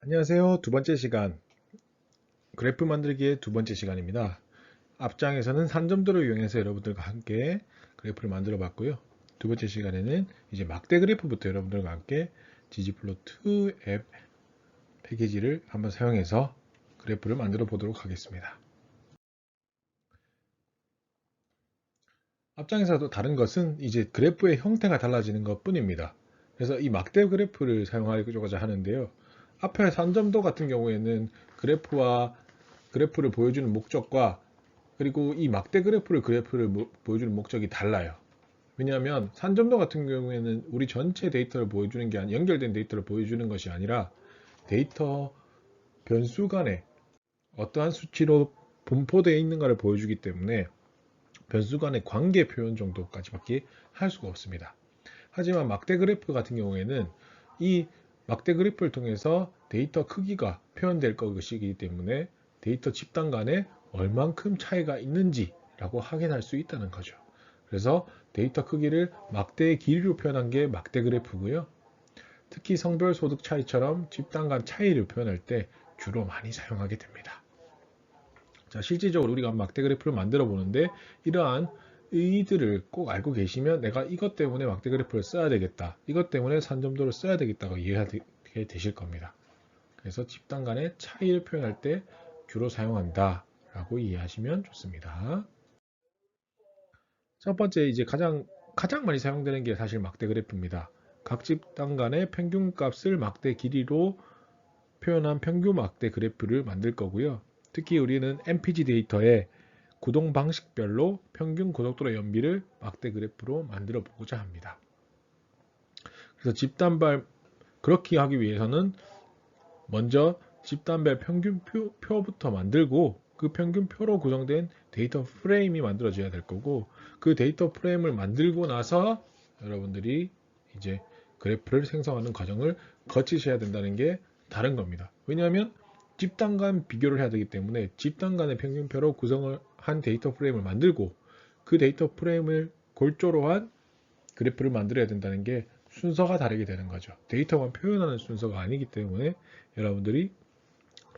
안녕하세요. 두 번째 시간, 그래프 만들기의 두 번째 시간입니다. 앞장에서는 산점도를 이용해서 여러분들과 함께 그래프를 만들어 봤고요. 두 번째 시간에는 이제 막대 그래프부터 여러분들과 함께 ggplot 앱 패키지를 한번 사용해서 그래프를 만들어 보도록 하겠습니다. 앞장에서도 다른 것은 이제 그래프의 형태가 달라지는 것 뿐입니다. 그래서 이 막대 그래프를 사용하고자 하는데요. 앞에 산점도 같은 경우에는 그래프를 보여주는 목적과 그리고 이 막대 그래프를 보여주는 목적이 달라요. 왜냐하면 산점도 같은 경우에는 우리 전체 데이터를 보여주는 게 아니라 연결된 데이터를 보여주는 것이 아니라 데이터 변수 간에 어떠한 수치로 분포되어 있는가를 보여주기 때문에 변수 간의 관계 표현 정도까지밖에 할 수가 없습니다. 하지만 막대 그래프 같은 경우에는 이 막대 그래프를 통해서 데이터 크기가 표현될 것이기 때문에 데이터 집단 간에 얼만큼 차이가 있는지라고 확인할 수 있다는 거죠. 그래서 데이터 크기를 막대의 길이로 표현한 게 막대 그래프고요. 특히 성별 소득 차이처럼 집단 간 차이를 표현할 때 주로 많이 사용하게 됩니다. 자, 실질적으로 우리가 막대 그래프를 만들어 보는데 이러한 의의들을 꼭 알고 계시면 내가 이것 때문에 막대 그래프를 써야 되겠다. 이것 때문에 산점도를 써야 되겠다고 이해하게 되실 겁니다. 그래서 집단 간의 차이를 표현할 때 주로 사용한다 라고 이해하시면 좋습니다. 첫 번째 이제 가장 많이 사용되는 게 사실 막대 그래프입니다. 각 집단 간의 평균 값을 막대 길이로 표현한 평균 막대 그래프를 만들 거고요. 특히 우리는 MPG 데이터에 구동 방식별로 평균 고속도로 연비를 막대 그래프로 만들어 보고자 합니다. 그래서 그렇게 하기 위해서는 먼저 집단별 평균표부터 만들고 그 평균표로 구성된 데이터 프레임이 만들어져야 될 거고 그 데이터 프레임을 만들고 나서 여러분들이 이제 그래프를 생성하는 과정을 거치셔야 된다는 게 다른 겁니다. 왜냐하면 집단 간 비교를 해야 되기 때문에 집단 간의 평균표로 구성을 한 데이터 프레임을 만들고 그 데이터 프레임을 골조로 한 그래프를 만들어야 된다는 게 순서가 다르게 되는 거죠. 데이터만 표현하는 순서가 아니기 때문에 여러분들이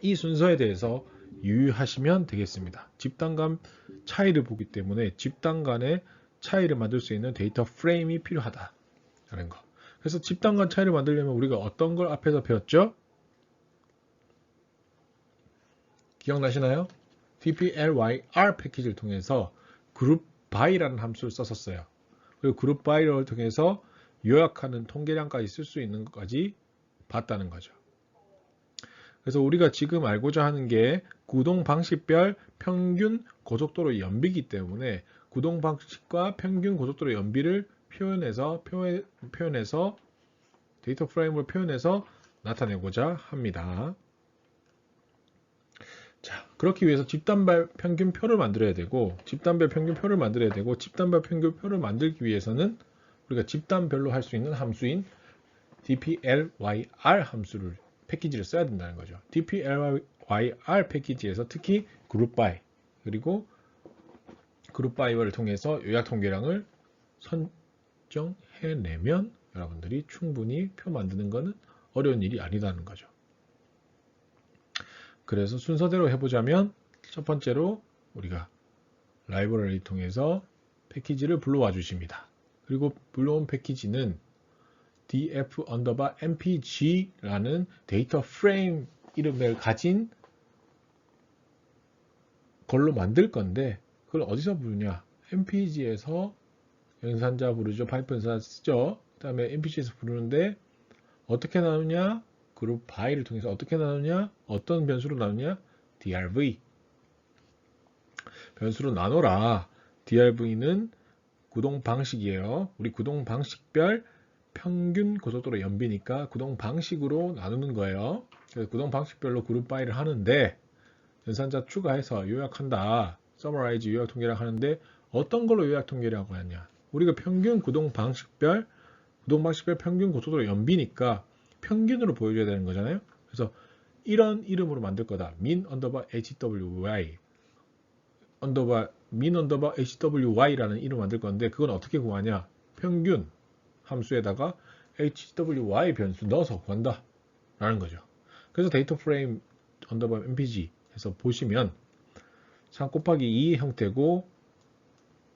이 순서에 대해서 유의하시면 되겠습니다. 집단 간 차이를 보기 때문에 집단 간의 차이를 만들 수 있는 데이터 프레임이 필요하다라는 거. 그래서 집단 간 차이를 만들려면 우리가 어떤 걸 앞에서 배웠죠? 기억나시나요? dplyr 패키지를 통해서 group by라는 함수를 썼었어요. 그리고 group by를 통해서 요약하는 통계량까지 쓸 수 있는 것까지 봤다는 거죠. 그래서 우리가 지금 알고자 하는 게 구동 방식별 평균 고속도로 연비이기 때문에 구동 방식과 평균 고속도로 연비를 표현해서 데이터 프레임을 표현해서 나타내고자 합니다. 자, 그렇기 위해서 집단별 평균표를 만들어야 되고 집단별 평균표를 만들기 위해서는 우리가 집단별로 할 수 있는 함수인 dplyr 함수를 패키지를 써야 된다는 거죠. dplyr 패키지에서 특히 group by 그리고 group by를 통해서 요약 통계량을 선정해내면 여러분들이 충분히 표 만드는 것은 어려운 일이 아니다는 거죠. 그래서 순서대로 해보자면 첫 번째로 우리가 라이브러리 통해서 패키지를 불러와 주십니다. 그리고 불러온 패키지는 df_mpg라는 데이터 프레임 이름을 가진 걸로 만들 건데 그걸 어디서 부르냐? mpg에서 연산자 부르죠. 파이프 연산자 쓰죠. 그 다음에 mpg에서 부르는데 어떻게 나누냐? 그룹 by를 통해서 어떻게 나누냐? 어떤 변수로 나누냐? drv 변수로 나눠라. drv는 구동 방식이에요. 우리 구동 방식별 평균 고속도로 연비니까 구동 방식으로 나누는 거예요. 그래서 구동 방식별로 그룹 바이를 하는데 연산자 추가해서 요약한다. summarize 요약 통계량 하는데 어떤 걸로 요약 통계라고 하냐? 우리가 구동 방식별 평균 고속도로 연비니까 평균으로 보여줘야 되는 거잖아요. 그래서 이런 이름으로 만들 거다. min_hwy min_hwy라는 이름 만들 건데 그건 어떻게 구하냐? 평균 함수에다가 hwy 변수 넣어서 구한다 라는 거죠. 그래서 데이터 프레임 언더바 mpg 해서 보시면 3 곱하기 2 형태고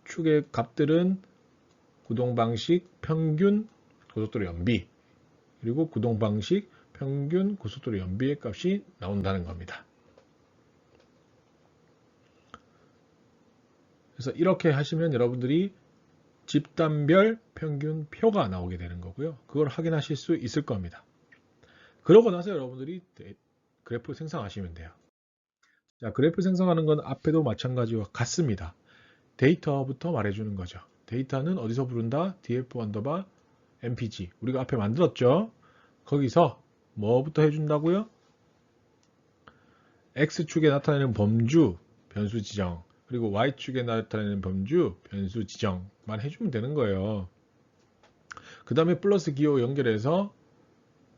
축의 값들은 구동 방식 평균 고속도로 연비 그리고 구동 방식 평균 고속도로 연비의 값이 나온다는 겁니다. 그래서 이렇게 하시면 여러분들이 집단별 평균표가 나오게 되는 거고요. 그걸 확인하실 수 있을 겁니다. 그러고 나서 여러분들이 그래프 생성하시면 돼요. 자, 그래프 생성하는 건 앞에도 마찬가지와 같습니다. 데이터부터 말해주는 거죠. 데이터는 어디서 부른다? df 언더바 mpg. 우리가 앞에 만들었죠? 거기서 뭐부터 해준다고요? x축에 나타내는 범주 변수 지정 그리고 y축에 나타내는 범주 변수 지정만 해주면 되는 거예요. 그 다음에 플러스 기호 연결해서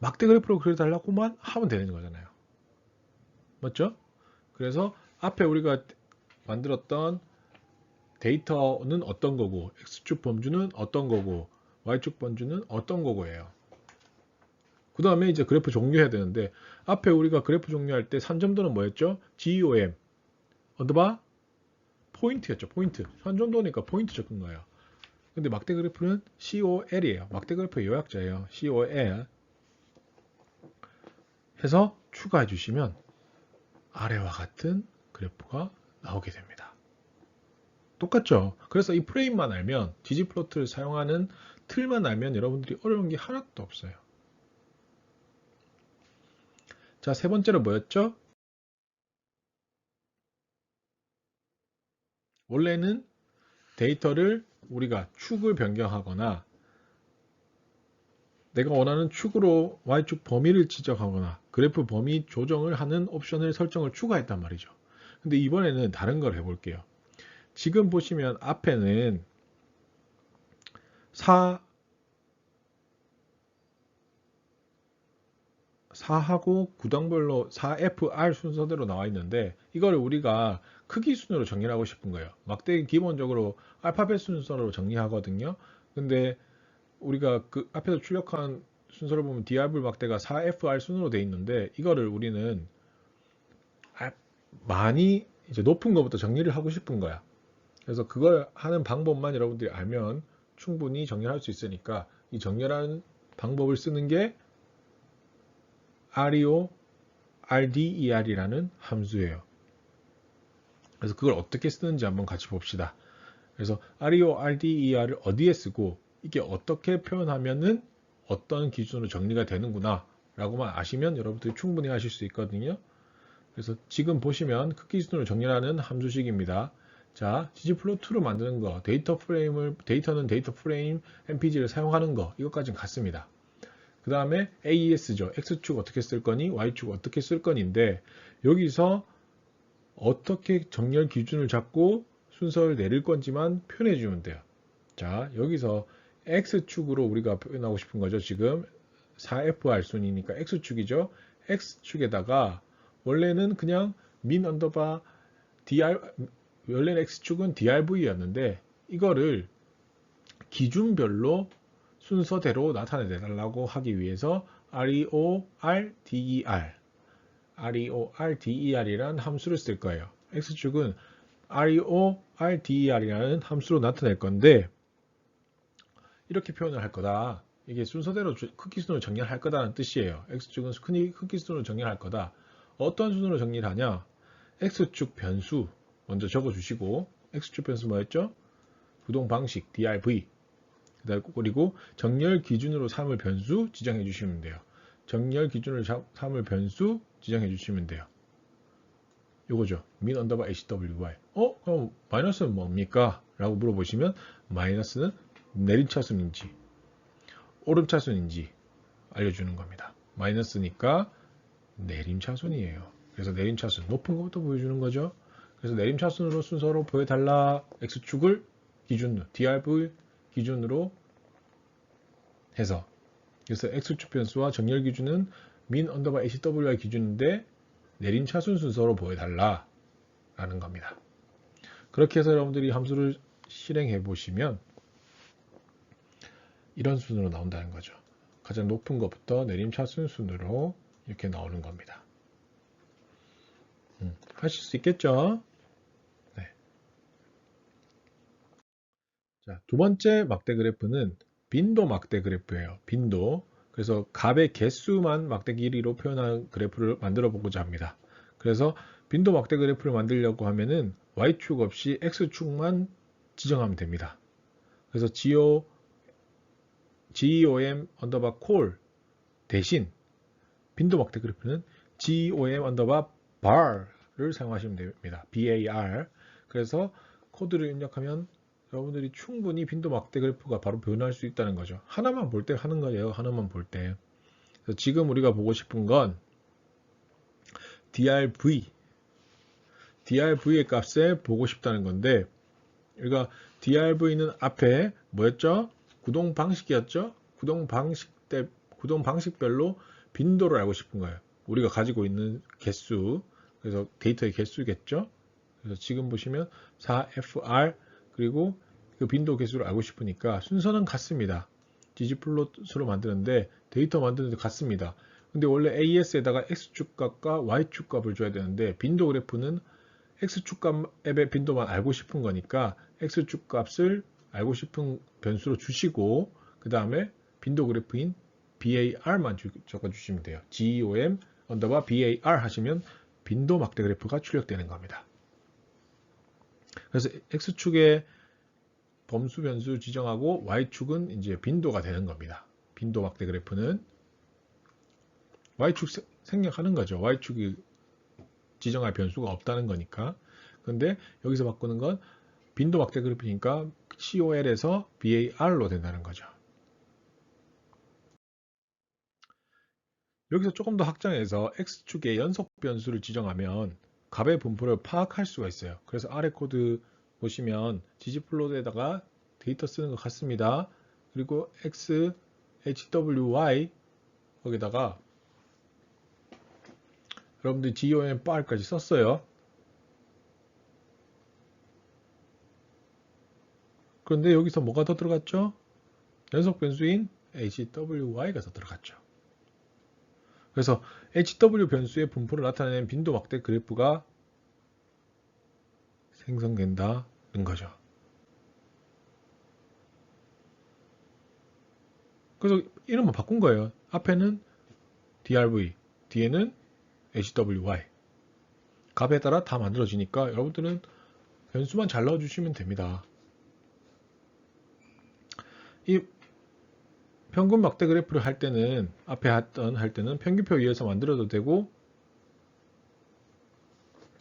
막대 그래프로 그려달라고만 하면 되는 거잖아요. 맞죠? 그래서 앞에 우리가 만들었던 데이터는 어떤 거고 x축 범주는 어떤 거고 y축 범주는 어떤 거고예요. 그 다음에 이제 그래프 종료해야 되는데 앞에 우리가 그래프 종료할 때 산점도는 뭐였죠? GOM 언더바 포인트였죠. 포인트. 산점도니까 포인트 적은 거예요. 근데 막대 그래프는 COL이에요. 막대 그래프의 요약자예요. COL 해서 추가해 주시면 아래와 같은 그래프가 나오게 됩니다. 똑같죠? 그래서 이 프레임만 알면 gg플로트를 사용하는 틀만 알면 여러분들이 어려운 게 하나도 없어요. 자, 세 번째로 뭐였죠? 원래는 데이터를 우리가 축을 변경하거나 내가 원하는 축으로 Y축 범위를 지정하거나 그래프 범위 조정을 하는 옵션을 설정을 추가했단 말이죠. 근데 이번에는 다른 걸 해볼게요. 지금 보시면 앞에는 4하고 구동별로 4FR 순서대로 나와 있는데 이거를 우리가 크기 순으로 정리하고 싶은 거예요. 막대 기본적으로 알파벳 순서로 정리하거든요. 근데 우리가 그 앞에서 출력한 순서를 보면 DRV 막대가 4FR 순으로 되어 있는데 이거를 우리는 많이 이제 높은 것부터 정리를 하고 싶은 거야. 그래서 그걸 하는 방법만 여러분들이 알면 충분히 정리할 수 있으니까 이 정렬하는 방법을 쓰는 게 REO, RDER이라는 함수예요. 그래서 그걸 어떻게 쓰는지 한번 같이 봅시다. 그래서 REO, RDER을 어디에 쓰고 이게 어떻게 표현하면은 어떤 기준으로 정리가 되는구나 라고만 아시면 여러분들이 충분히 하실 수 있거든요. 그래서 지금 보시면 크기 기준으로 정리하는 함수식입니다. 자, ggplot2로 만드는 거, 데이터는 데이터 프레임 mpg를 사용하는 거, 이것까지는 같습니다. 그 다음에 AES죠. X축 어떻게 쓸 거니, Y축 어떻게 쓸 거니인데, 여기서 어떻게 정렬 기준을 잡고 순서를 내릴 건지만 표현해 주면 돼요. 자, 여기서 X축으로 우리가 표현하고 싶은 거죠. 지금 4FR 순이니까 X축이죠. X축에다가 원래는 그냥 min 언더바 원래는 X축은 DRV였는데 이거를 기준별로 순서대로 나타내달라고 하기 위해서 REORDER 이라는 함수를 쓸 거예요. X축은 REORDER이라는 함수로 나타낼 건데 이렇게 표현을 할 거다. 이게 순서대로 크기 순으로 정렬할 거다는 뜻이에요. X축은 크기 순으로 정렬할 거다. 어떤 순으로 정리를 하냐? X축 변수 먼저 적어주시고 X축 변수 뭐였죠? 구동 방식 DRV 그리고 정렬 기준으로 삼을 변수 지정해 주시면 돼요. 정렬 기준을 삼을 변수 지정해 주시면 돼요. 요거죠. min 언더바 ACWY. 그럼 마이너스는 뭡니까? 라고 물어보시면 마이너스는 내림차순인지 오름차순인지 알려주는 겁니다. 마이너스니까 내림차순이에요. 그래서 내림차순 높은 것부터 보여주는 거죠. 그래서 내림차순으로 순서로 보여달라. X축을 기준으로 DRV 기준으로 해서 그래서 X축 변수와 정렬 기준은 min 언더바 ACWI 기준인데 내림차순 순서로 보여달라 라는 겁니다. 그렇게 해서 여러분들이 함수를 실행해 보시면 이런 순으로 나온다는 거죠. 가장 높은 것부터 내림차순 순으로 이렇게 나오는 겁니다. 하실 수 있겠죠? 네. 자, 두 번째 막대 그래프는 빈도 막대 그래프예요. 빈도. 그래서 값의 개수만 막대 길이로 표현한 그래프를 만들어 보고자 합니다. 그래서 빈도 막대 그래프를 만들려고 하면은 y축 없이 x축만 지정하면 됩니다. 그래서 GOM 언더바 콜 대신 빈도 막대 그래프는 GOM 언더바 bar를 사용하시면 됩니다. BAR. 그래서 코드를 입력하면 여러분들이 충분히 빈도 막대 그래프가 바로 변할 수 있다는 거죠. 하나만 볼 때 하는 거예요. 하나만 볼 때. 그래서 지금 우리가 보고 싶은 건 drv의 값에 보고 싶다는 건데, 우리가 drv는 앞에 뭐였죠? 구동 방식이었죠? 구동 방식별로 빈도를 알고 싶은 거예요. 우리가 가지고 있는 개수, 그래서 데이터의 개수겠죠? 그래서 지금 보시면 4fr 그리고 그 빈도 개수를 알고 싶으니까 순서는 같습니다. ggplot으로 만드는데 데이터 만드는데 같습니다. 근데 원래 AS에다가 X축 값과 Y축 값을 줘야 되는데 빈도 그래프는 X축 값의 빈도만 알고 싶은 거니까 X축 값을 알고 싶은 변수로 주시고 그 다음에 빈도 그래프인 BAR만 적어주시면 돼요. GOM 언더바 BAR 하시면 빈도 막대 그래프가 출력되는 겁니다. 그래서 X축에 범수 변수 지정하고 Y축은 이제 빈도가 되는 겁니다. 빈도 막대 그래프는 Y축 생략하는 거죠. Y축이 지정할 변수가 없다는 거니까. 근데 여기서 바꾸는 건 빈도 막대 그래프니까 COL에서 BAR로 된다는 거죠. 여기서 조금 더 확장해서 X축에 연속 변수를 지정하면 값의 분포를 파악할 수가 있어요. 그래서 아래 코드 보시면 ggplot에다가 데이터 쓰는 것 같습니다. 그리고 X, HWY 거기다가 여러분들이 GOM bar까지 썼어요. 그런데 여기서 뭐가 더 들어갔죠? 연속 변수인 HWY가 더 들어갔죠. 그래서 HW 변수의 분포를 나타내는 빈도 막대 그래프가 생성된다는 거죠. 그래서 이름만 바꾼 거예요. 앞에는 drv, 뒤에는 hwy. 값에 따라 다 만들어지니까 여러분들은 변수만 잘 넣어주시면 됩니다. 이 평균 막대 그래프를 할 때는 앞에 할 때는 평균표 이용해서 만들어도 되고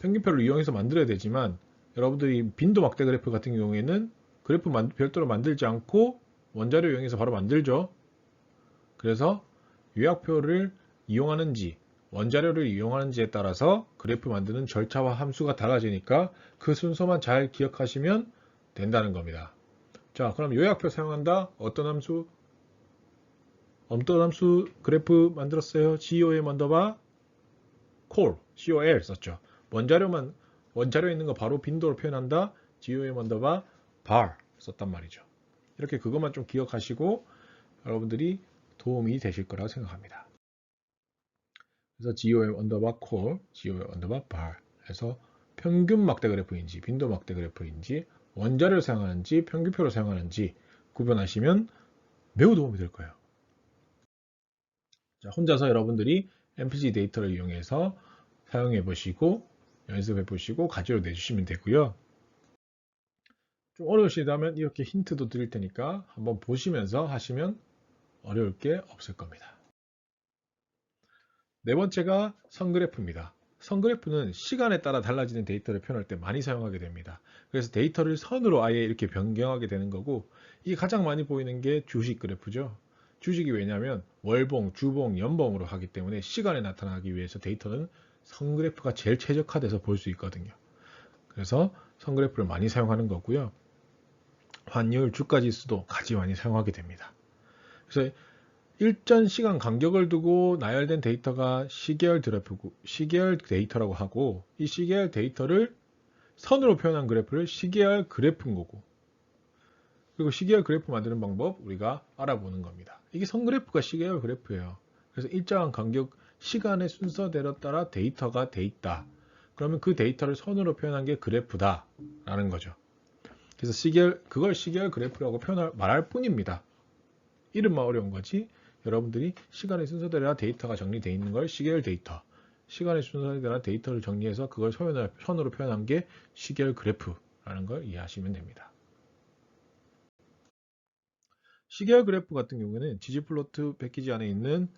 평균표를 이용해서 만들어야 되지만 여러분들이 빈도 막대 그래프 같은 경우에는 그래프 별도로 만들지 않고 원자료 이용해서 바로 만들죠. 그래서 요약표를 이용하는지 원자료를 이용하는지에 따라서 그래프 만드는 절차와 함수가 달라지니까 그 순서만 잘 기억하시면 된다는 겁니다. 자, 그럼 요약표 사용한다. 어떤 함수 그래프 만들었어요. GOM 언더바 COL 썼죠. 원자료에 있는 거 바로 빈도로 표현한다. GOM 언더바 bar 썼단 말이죠. 이렇게 그것만 좀 기억하시고 여러분들이 도움이 되실 거라고 생각합니다. 그래서 GOM 언더바 콜, GOM 언더바 bar 해서 평균 막대 그래프인지 빈도 막대 그래프인지 원자료를 사용하는지 평균표를 사용하는지 구분하시면 매우 도움이 될 거예요. 자, 혼자서 여러분들이 MPG 데이터를 이용해서 사용해 보시고 연습해 보시고 가지로 내주시면 되고요. 좀 어려우시다면 이렇게 힌트도 드릴 테니까 한번 보시면서 하시면 어려울 게 없을 겁니다. 네 번째가 선그래프입니다. 선그래프는 시간에 따라 달라지는 데이터를 표현할 때 많이 사용하게 됩니다. 그래서 데이터를 선으로 아예 이렇게 변경하게 되는 거고 이게 가장 많이 보이는 게 주식 그래프죠. 주식이 왜냐하면 월봉, 주봉, 연봉으로 하기 때문에 시간에 나타나기 위해서 데이터는 선그래프가 제일 최적화돼서 볼 수 있거든요. 그래서 선그래프를 많이 사용하는 거고요. 환율, 주가지수도 같이 많이 사용하게 됩니다. 그래서 일정 시간 간격을 두고 나열된 데이터가 시계열 데이터라고 하고 이 시계열 데이터를 선으로 표현한 그래프를 시계열 그래프인 거고 그리고 시계열 그래프 만드는 방법 우리가 알아보는 겁니다. 이게 선 그래프가 시계열 그래프예요. 그래서 일정한 간격 시간의 순서대로 따라 데이터가 돼 있다. 그러면 그 데이터를 선으로 표현한 게 그래프다 라는 거죠. 그래서 그걸 시계열 그래프라고 말할 뿐입니다. 이름만 어려운 거지. 여러분들이 시간의 순서대로 데이터가 정리되어 있는 걸 시계열 데이터, 시간의 순서대로 데이터를 정리해서 그걸 선으로 표현한 게 시계열 그래프라는 걸 이해하시면 됩니다. 시계열 그래프 같은 경우에는 ggplot 패키지 안에 있는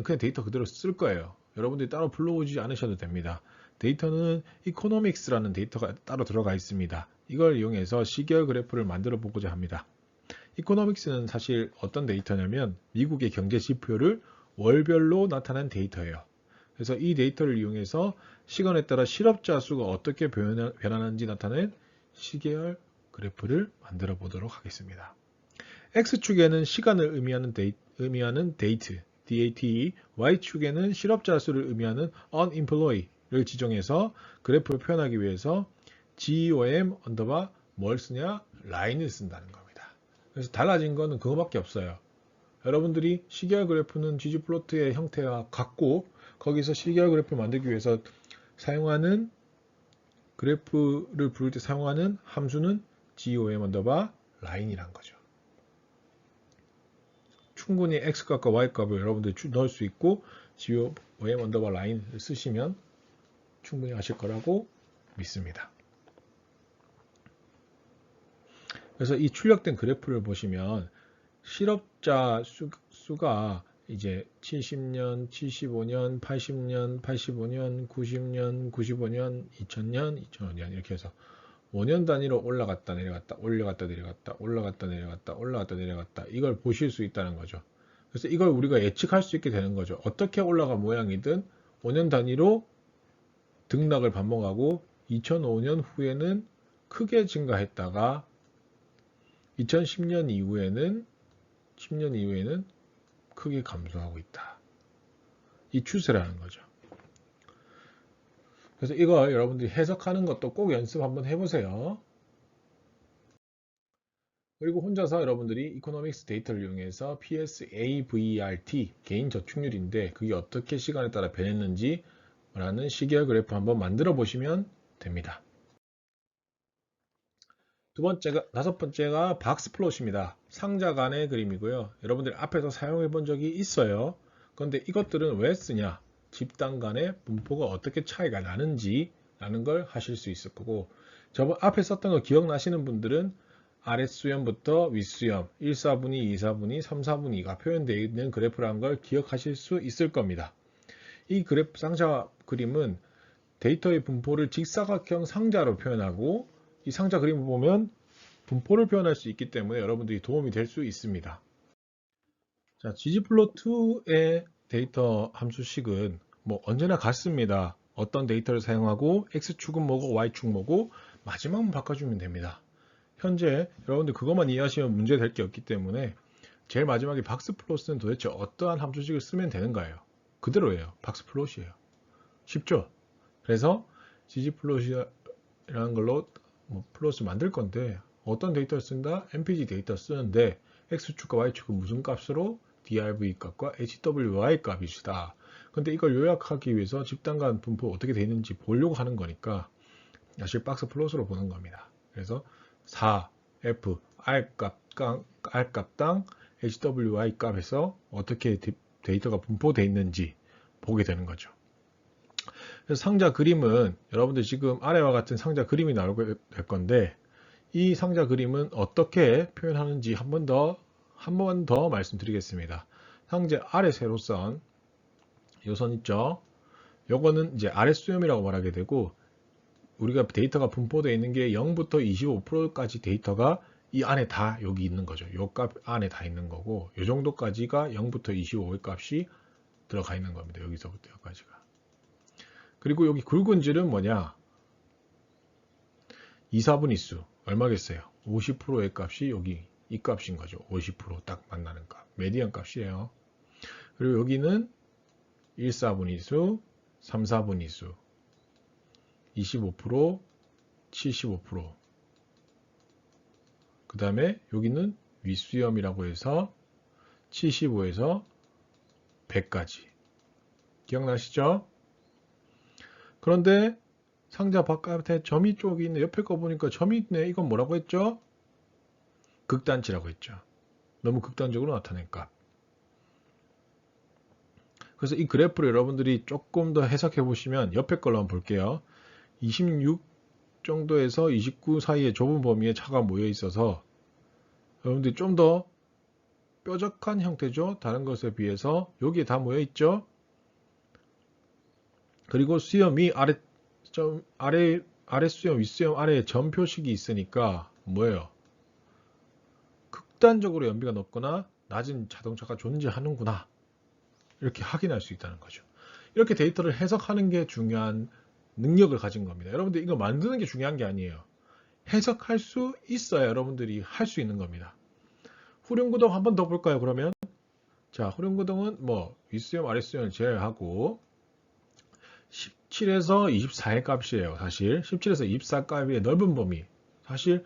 그냥 데이터 그대로 쓸 거예요. 여러분들이 따로 불러오지 않으셔도 됩니다. 데이터는 economics라는 데이터가 따로 들어가 있습니다. 이걸 이용해서 시계열 그래프를 만들어 보고자 합니다. economics는 사실 어떤 데이터냐면 미국의 경제 지표를 월별로 나타낸 데이터예요. 그래서 이 데이터를 이용해서 시간에 따라 실업자 수가 어떻게 변하는지 나타낸 시계열 그래프를 만들어 보도록 하겠습니다. X축에는 시간을 의미하는 date, DATE, Y축에는 실업자 수를 의미하는 unemployed를 지정해서 그래프를 표현하기 위해서 GOM 언더바 뭘 쓰냐? 라인을 쓴다는 겁니다. 그래서 달라진 거는 그거밖에 없어요. 여러분들이 시계열 그래프는 ggplot의 형태와 같고 거기서 시계열 그래프를 만들기 위해서 사용하는 그래프를 부를 때 사용하는 함수는 GOM 언더바 라인이란 거죠. 충분히 x값과 y값을 여러분들이 넣을 수 있고 GOM 언더바 라인을 쓰시면 충분히 하실 거라고 믿습니다. 그래서 이 출력된 그래프를 보시면 실업자 수가 이제 70년, 75년, 80년, 85년, 90년, 95년, 2000년, 2005년 이렇게 해서 5년 단위로 올라갔다 내려갔다 올라갔다 내려갔다 올라갔다 내려갔다 올라갔다 내려갔다 이걸 보실 수 있다는 거죠. 그래서 이걸 우리가 예측할 수 있게 되는 거죠. 어떻게 올라간 모양이든 5년 단위로 등락을 반복하고 2005년 후에는 크게 증가했다가 2010년 이후에는 10년 이후에는 크게 감소하고 있다. 이 추세라는 거죠. 그래서 이걸 여러분들이 해석하는 것도 꼭 연습 한번 해보세요. 그리고 혼자서 여러분들이 이코노믹스 데이터를 이용해서 PSAVERT 개인 저축률인데 그게 어떻게 시간에 따라 변했는지 라는 시계열 그래프 한번 만들어 보시면 됩니다. 다섯 번째가 박스 플롯입니다. 상자 간의 그림이고요. 여러분들 앞에서 사용해 본 적이 있어요. 그런데 이것들은 왜 쓰냐? 집단 간의 분포가 어떻게 차이가 나는지 라는 걸 하실 수 있을 거고 저번 앞에 썼던 거 기억나시는 분들은 아랫수염부터 윗수염 1사분위, 2사분위, 3사분위가 표현되어 있는 그래프라는 걸 기억하실 수 있을 겁니다. 이 그래프 상자 그림은 데이터의 분포를 직사각형 상자로 표현하고 이 상자 그림을 보면 분포를 표현할 수 있기 때문에 여러분들이 도움이 될 수 있습니다. 자, ggplot2의 데이터 함수식은 뭐 언제나 같습니다. 어떤 데이터를 사용하고 x축은 뭐고 y축 뭐고 마지막만 바꿔주면 됩니다. 현재 여러분들 그것만 이해하시면 문제 될 게 없기 때문에 제일 마지막에 박스플롯은 도대체 어떠한 함수식을 쓰면 되는가요? 그대로예요. 박스플롯이에요. 쉽죠? 그래서 ggplot이라는 걸로 플롯을 만들 건데 어떤 데이터를 쓴다? mpg 데이터 쓰는데 x축과 y축은 무슨 값으로? drv 값과 hwy 값이시다. 근데 이걸 요약하기 위해서 집단 간 분포 어떻게 되어 있는지 보려고 하는 거니까 사실 박스 플롯으로 보는 겁니다. 그래서 4, f, r값당 hwy 값에서 어떻게 데이터가 분포되어 있는지 보게 되는 거죠. 그래서 상자 그림은 여러분들 지금 아래와 같은 상자 그림이 나오게 될 건데 이 상자 그림은 어떻게 표현하는지 한 번 더 말씀드리겠습니다. 상자 아래 세로선 요선 있죠? 요거는 이제 아랫수염이라고 말하게 되고 우리가 데이터가 분포되어 있는 게 0부터 25%까지 데이터가 이 안에 다 여기 있는 거죠. 요 값 안에 다 있는 거고 요 정도까지가 0부터 25의 값이 들어가 있는 겁니다. 여기서부터 여기까지가. 그리고 여기 굵은 줄은 뭐냐? 2, 4분위수 얼마겠어요? 50%의 값이 여기 이 값인 거죠. 50%딱 만나는 값. 메디안 값이에요. 그리고 여기는 1, 4분위수, 3, 4분위수 25%, 75%. 그 다음에 여기는 윗수염이라고 해서 75에서 100까지. 기억나시죠? 그런데 상자 바깥에 점이 쪽이 있네. 옆에 거 보니까 점이 있네. 이건 뭐라고 했죠? 극단치라고 했죠. 너무 극단적으로 나타낸 값. 그래서 이 그래프를 여러분들이 조금 더 해석해 보시면 옆에 걸로 한번 볼게요. 26 정도에서 29 사이의 좁은 범위에 차가 모여 있어서 여러분들이 좀 더 뾰족한 형태죠. 다른 것에 비해서 여기에 다 모여 있죠. 그리고 수염이 아래 수염, 윗수염 아래에 점 표식이 있으니까 뭐예요? 극단적으로 연비가 높거나 낮은 자동차가 존재하는구나. 이렇게 확인할 수 있다는 거죠. 이렇게 데이터를 해석하는 게 중요한 능력을 가진 겁니다. 여러분들 이거 만드는 게 중요한 게 아니에요. 해석할 수 있어야 여러분들이 할 수 있는 겁니다. 후륜구동 한 번 더 볼까요? 그러면 자, 후륜구동은 뭐 윗수염, 아랫수염을 제외하고 17에서 24의 값이에요. 사실 17에서 24 값의 넓은 범위. 사실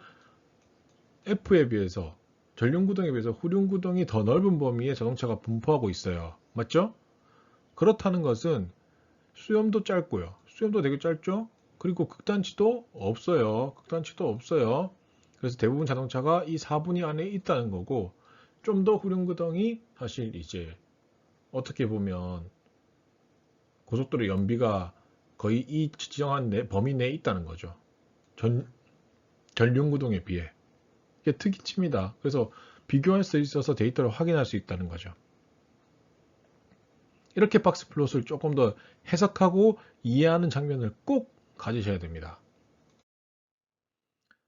F에 비해서 전륜구동에 비해서 후륜구동이 더 넓은 범위에 자동차가 분포하고 있어요. 맞죠? 그렇다는 것은 수염도 짧고요. 수염도 되게 짧죠? 그리고 극단치도 없어요. 극단치도 없어요. 그래서 대부분 자동차가 이 4분위 안에 있다는 거고, 좀 더 후륜구동이 사실 이제 어떻게 보면 고속도로 연비가 거의 이 지정한 범위 내에 있다는 거죠. 전륜구동에 비해. 이게 특이치입니다. 그래서 비교할 수 있어서 데이터를 확인할 수 있다는 거죠. 이렇게 박스 플롯을 조금 더 해석하고 이해하는 장면을 꼭 가지셔야 됩니다.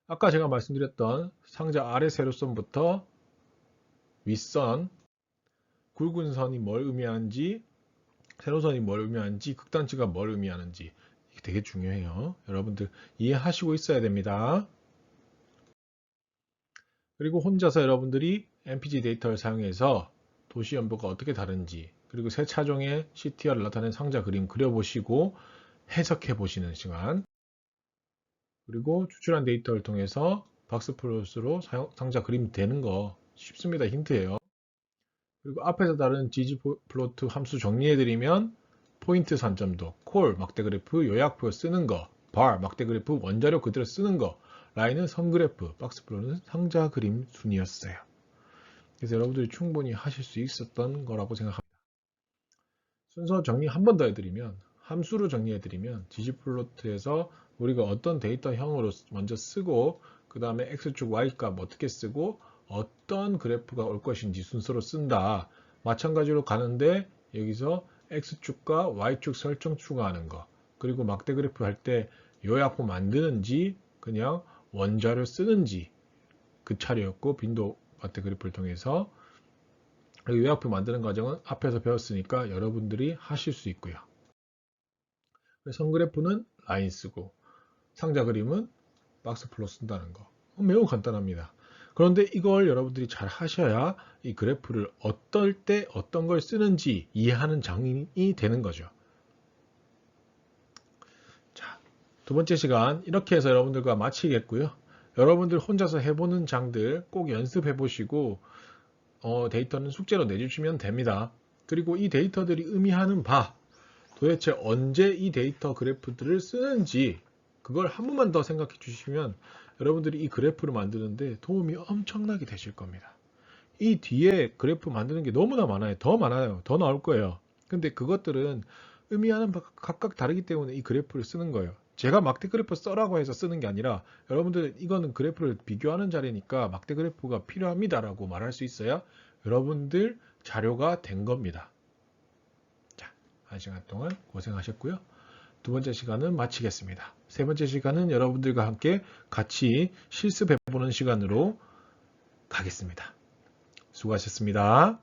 아까 제가 말씀드렸던 상자 아래 세로선부터 윗선, 굵은 선이 뭘 의미하는지, 세로선이 뭘 의미하는지, 극단치가 뭘 의미하는지 이게 되게 중요해요. 여러분들 이해하시고 있어야 됩니다. 그리고 혼자서 여러분들이 MPG 데이터를 사용해서 도시 연보가 어떻게 다른지, 그리고 세 차종의 CTR을 나타낸 상자 그림 그려보시고 해석해 보시는 시간, 그리고 추출한 데이터를 통해서 박스 플롯으로 상자 그림 되는 거 쉽습니다. 힌트예요. 그리고 앞에서 다른 ggplot 함수 정리해드리면 포인트 산점도, 콜, 막대 그래프, 요약표 쓰는 거, bar, 막대 그래프, 원자료 그대로 쓰는 거, 라인은 선 그래프, 박스 플롯은 상자 그림 순이었어요. 그래서 여러분들이 충분히 하실 수 있었던 거라고 생각합니다. 순서 정리 한 번 더 해드리면, 함수로 정리해드리면 ggplot에서 우리가 어떤 데이터형으로 먼저 쓰고 그 다음에 x축 y값 어떻게 쓰고 어떤 그래프가 올 것인지 순서로 쓴다. 마찬가지로 가는데 여기서 x축과 y축 설정 추가하는 거, 그리고 막대 그래프 할 때 요약표 만드는지 그냥 원자료 쓰는지 그 차례였고, 빈도 막대 그래프를 통해서 요약표 만드는 과정은 앞에서 배웠으니까 여러분들이 하실 수 있고요. 선 그래프는 라인 쓰고 상자 그림은 박스 플롯 쓴다는 거 매우 간단합니다. 그런데 이걸 여러분들이 잘 하셔야 이 그래프를 어떨 때 어떤 걸 쓰는지 이해하는 장인이 되는 거죠. 자, 두 번째 시간 이렇게 해서 여러분들과 마치겠고요. 여러분들 혼자서 해보는 장들 꼭 연습해 보시고 데이터는 숙제로 내주시면 됩니다. 그리고 이 데이터들이 의미하는 바, 도대체 언제 이 데이터 그래프들을 쓰는지 그걸 한 번만 더 생각해 주시면 여러분들이 이 그래프를 만드는데 도움이 엄청나게 되실 겁니다. 이 뒤에 그래프 만드는 게 너무나 많아요. 더 많아요. 더 나올 거예요. 근데 그것들은 의미하는 바가 각각 다르기 때문에 이 그래프를 쓰는 거예요. 제가 막대 그래프 써라고 해서 쓰는 게 아니라 여러분들 이거는 그래프를 비교하는 자리니까 막대 그래프가 필요합니다 라고 말할 수 있어야 여러분들 자료가 된 겁니다. 자, 1시간 동안 고생하셨고요. 두 번째 시간은 마치겠습니다. 세 번째 시간은 여러분들과 함께 같이 실습해보는 시간으로 가겠습니다. 수고하셨습니다.